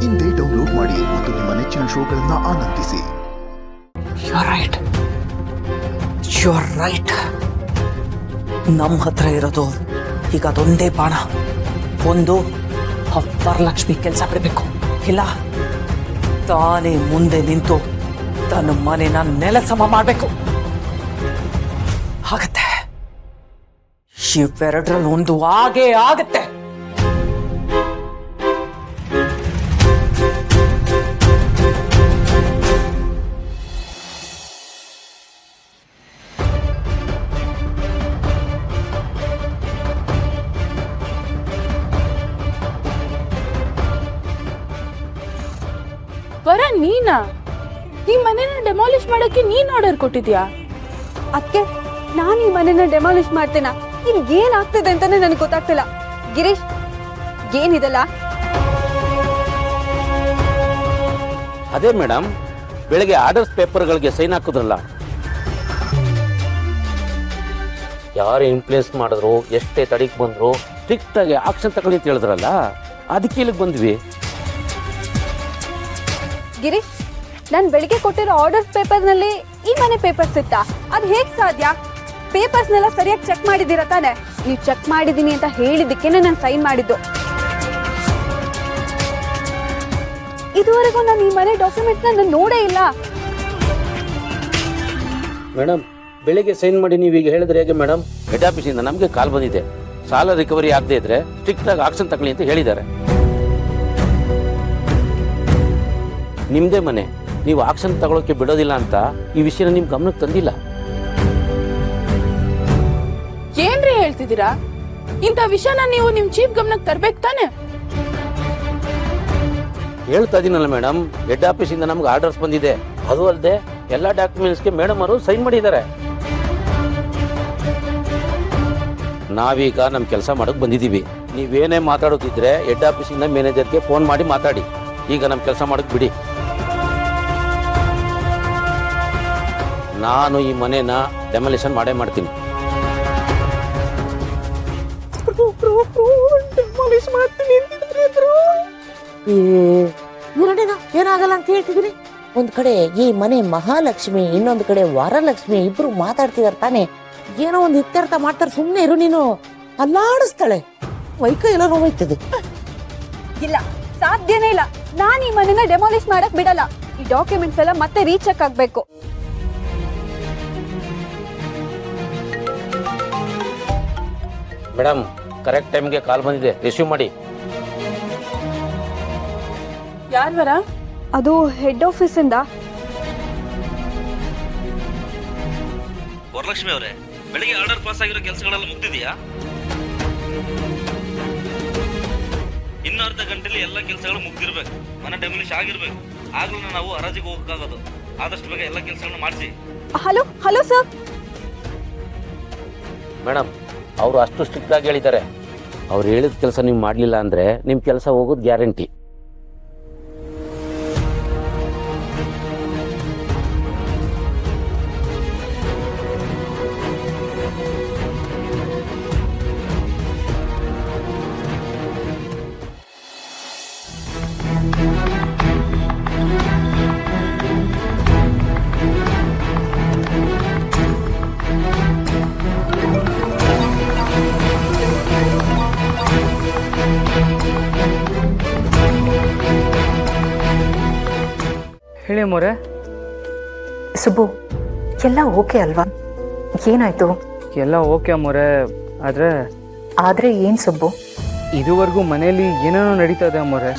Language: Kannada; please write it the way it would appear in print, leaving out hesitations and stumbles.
ಇಂದೇ ಡೌನ್ಲೋಡ್ ಮಾಡಿ ಮತ್ತು ನಿಮ್ಮ ನೆಚ್ಚಿನ ಶೋಗಳನ್ನ ಆನಂದಿಸಿ. You're right. ನಮ್ಮ ಹತ್ರ ಇರೋದು ಈಗ ಅದೊಂದೇ ಬಾಣ. ಒಂದು ವರಲಕ್ಷ್ಮಿ ಕೆಲಸ ಬಿಡಬೇಕು, ಇಲ್ಲ ತಾನೇ ಮುಂದೆ ನಿಂತು ತನ್ನ ಮನೆನ ನೆಲಸಮ ಮಾಡಬೇಕು. ಆಗತ್ತೆ, ಇವೆರಡರಲ್ಲಿ ಒಂದು ಆಗೇ ಆಗತ್ತೆ. ವರ ನೀನಾ? ಈ ಮನೆನ ಡೆಮಾಲಿಷ್ ಮಾಡಕ್ಕೆ ನೀನ್ ಆರ್ಡರ್ ಕೊಟ್ಟಿದ್ಯಾ? ಅದಕ್ಕೆ ನಾನು ಈ ಮನೆನ ಡೆಮಾಲಿಷ್ ಮಾಡ್ತೇನಾ? ಇಲ್ಲಿ ಏನಾಗ್ತಿದೆ ಅಂತಾನೆ ನನಗೆ ಗೊತ್ತಾಗ್ತಿಲ್ಲ. ಗಿರೀಶ್, ಏನಿದೆಲ್ಲ? ಅದೇ ಮೇಡಮ್, ಬೆಳಗ್ಗೆ ಆರ್ಡರ್ಸ್ ಪೇಪರ್ಗಳಿಗೆ ಸೈನ್ ಹಾಕಿದ್ರಲ್ಲ, ಯಾರು ಇನ್ಫ್ಲೂಯೆನ್ಸ್ ಮಾಡಿದ್ರು, ಎಷ್ಟೇ ತಡಿಗೆ ಬಂದ್ರು ಸ್ಟ್ರಿಕ್ಟ್ ಆಗಿ ಆಕ್ಷನ್ ತಗೊಳ್ಳಿ ಅಂತ ಹೇಳಿದ್ರಲ್ಲ, ಅದಕ್ಕೆ ಇಲ್ಲಿಗೆ ಬಂದ್ವಿ. ಗಿರೀಶ್, ನಾನು ಬೆಳಿಗ್ಗೆ ಕೊಟ್ಟಿರೋ ಆರ್ಡರ್ ಪೇಪರ್ನಲ್ಲಿ ಈ ಮನೆ ಪೇಪರ್ಸ್ ಇತ್ತಾ? ಅದು ಹೇಗೆ ಸಾಧ್ಯ? ಪೇಪರ್ಸ್ನೆಲ್ಲ ಸರಿಯಾಗಿ ಚೆಕ್ ಮಾಡಿದ್ದೀರಾ ತಾನೆ? ನೀವು ಚೆಕ್ ಮಾಡಿದ್ದೀನಿ ಅಂತ ಹೇಳಿದ್ದಕ್ಕೇನೆ ನಾನು ಸೈನ್ ಮಾಡಿದ್ದು. ಇದುವರೆಗೂ ನಾನು ಈ ಮನೆ ಡಾಕ್ಯುಮೆಂಟ್ನ ನಾನು ನೋಡೇ ಇಲ್ಲ. ಮೇಡಮ್, ಬೆಳಿಗ್ಗೆ ಸೈನ್ ಮಾಡಿ ನೀವು ಈಗ ಹೇಳಿದ್ರೆ ಹೇಗೆ ಮೇಡಮ್? ಹೆಡ್ ಆಫೀಸಿಂದ ನಮಗೆ ಕಾಲ್ ಬಂದಿದೆ, ಸಾಲ ರಿಕವರಿ ಆಗದೆ ಇದ್ರೆ ಸ್ಟ್ರಿಕ್ಟ್ ಆಗಿ ಆಕ್ಷನ್ ತಗೊಳ್ಳಿ ಅಂತ ಹೇಳಿದ್ದಾರೆ. ನಿಮ್ದೇ ಮನೆ, ನೀವು ಆಕ್ಷನ್ ತಗೊಳ್ಳೋಕೆ ಬಿಡೋದಿಲ್ಲ ಅಂತ ಈ ವಿಷಯನ ನಿಮ್ ಗಮನಕ್ಕೆ ತಂದಿಲ್ಲ. ಏನ್ರಿ ಹೇಳ್ತಿದ್ದೀರಾ? ಇಂಥ ವಿಷಯನ ನೀವು ನಿಮ್ ಚೀಫ್ ಗಮನಕ್ಕೆ ತರ್ಬೇಕು ತಾನೆ? ಹೇಳ್ತಾ ಇದೀನಲ್ಲ ಮೇಡಮ್, ಹೆಡ್ ಆಫೀಸಿಂದ ನಮ್ಗೆ ಆರ್ಡರ್ಸ್ ಬಂದಿದೆ. ಅದು ಅಲ್ಲದೆ ಎಲ್ಲಾ ಡಾಕ್ಯುಮೆಂಟ್ಸ್ಗೆ ಮೇಡಮ್ ಅವರು ಸೈನ್ ಮಾಡಿದ್ದಾರೆ. ನಾವೀಗ ನಮ್ ಕೆಲಸ ಮಾಡಕ್ ಬಂದಿದೀವಿ. ನೀವೇನೇ ಮಾತಾಡೋದಿದ್ರೆ ಹೆಡ್ ಆಫೀಸಿಂದ ಮ್ಯಾನೇಜರ್ಗೆ ಫೋನ್ ಮಾಡಿ ಮಾತಾಡಿ. ಈಗ ನಮ್ ಕೆಲಸ ಮಾಡಕ್ ಬಿಡಿ. ನಾನು ಈ ಮನೆನ ಡೆಮಾಲಿಷನ್ ಮಾಡೇ ಮಾಡ್ತೀನಿ. ಏನಾಗಲ್ಲ ಅಂತ ಹೇಳ್ತಿದ್ದೀನಿ. ಒಂದ್ ಕಡೆ ಈ ಮನೆ ಮಹಾಲಕ್ಷ್ಮಿ, ಇನ್ನೊಂದು ಕಡೆ ವರಲಕ್ಷ್ಮಿ, ಇಬ್ರು ಮಾತಾಡ್ತಿದಾರ ತಾನೆ. ಏನೋ ಒಂದು ಇತ್ಯರ್ಥ ಮಾಡ್ತಾರೆ, ಸುಮ್ನೆ ಇರು ನೀನು. ಅಲ್ಲಾಡಿಸ್ತಾಳೆ, ವೈಕ ಎಲ್ಲ ನೋವಾಯ್ತದೆ. ಇಲ್ಲ, ಸಾಧ್ಯನೇ ಇಲ್ಲ. ನಾನು ಈ ಮನೆನ ಡೆಮಾಲಿಷ್ ಮಾಡಕ್ ಬಿಡಲ್ಲ. ಈ ಡಾಕ್ಯುಮೆಂಟ್ಸ್ ಎಲ್ಲ ಮತ್ತೆ ರೀಚೆಕ್ ಆಗ್ಬೇಕು. ಮೇಡಮ್, ಕರೆಕ್ಟ್ ಟೈಮ್ಗೆ ಕಾಲ್ ಬಂದಿದೆ, ರಿಸೀವ್ ಮಾಡಿ. ಯಾರ್ ವರ? ಅದು ಹೆಡ್ ಆಫೀಸ್ ಇಂದ. ವರಲಕ್ಷ್ಮಿ ಅವರೇ, ಬೆಳಿಗ್ಗೆ ಆರ್ಡರ್ ಪಾಸ್ ಆಗಿರೋ ಕೆಲಸಗಳೆಲ್ಲ ಮುಗ್ದಿದೆಯಾ? ಇನ್ನು ಅರ್ಧ ಗಂಟೆಲಿ ಎಲ್ಲ ಕೆಲಸಗಳು ಮುಗ್ದಿರ್ಬೇಕು, ಮನೆ ಡೆಮಾಲಿಷ್ ಆಗಿರ್ಬೇಕು. ಆಗ್ಲೂ ನಾವು ಹರಾಜಿಗೆ ಹೋಗಕ್ಕಾಗೋದು. ಆದಷ್ಟು ಬೇಗ ಎಲ್ಲ ಕೆಲಸಗಳನ್ನ ಮಾಡಿಸಿ. Hello hello sir. ಮೇಡಮ್, ಅವರು ಅಷ್ಟು ಸ್ಟ್ರಿಕ್ಟ್ ಆಗಿ ಹೇಳಿದ್ದಾರೆ. ಅವ್ರು ಹೇಳಿದ ಕೆಲಸ ನೀವು ಮಾಡಲಿಲ್ಲ ಅಂದ್ರೆ ನಿಮ್ಮ ಕೆಲಸ ಹೋಗೋದು ಗ್ಯಾರಂಟಿ. ಹೇಳಿ ಮೋರೆ. ಸುಬ್ಬು, ಎಲ್ಲ ಓಕೆ ಅಲ್ವಾ? ಏನಾಯ್ತು? ಎಲ್ಲ ಓಕೆ ಮೋರೆ, ಆದ್ರೆ ಏನ್ ಸುಬ್ಬು? ಇದುವರೆಗೂ ಮನೆಯಲ್ಲಿ ಏನೇನೋ ನಡೀತಾ ಇದೆ ಮೋರೆ.